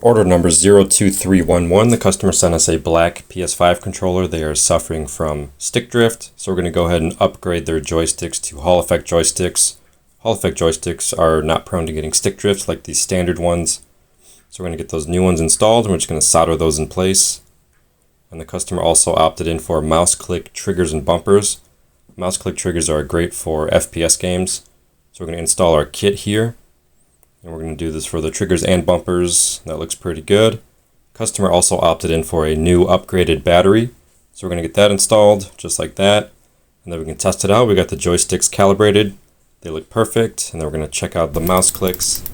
Order number 02311. The customer sent us a black PS5 controller. They are suffering from stick drift, so we're going to go ahead and upgrade their joysticks to Hall Effect joysticks. Hall Effect joysticks are not prone to getting stick drift like these standard ones. So we're going to get those new ones installed, and we're just going to solder those in place. And the customer also opted in for mouse click triggers and bumpers. Mouse click triggers are great for FPS games. So we're going to install our kit here. And we're going to do this for the triggers and bumpers. That looks pretty good. Customer also opted in for a new upgraded battery. So we're going to get that installed just like that. And then we can test it out. We got the joysticks calibrated. They look perfect. And then we're going to check out the mouse clicks.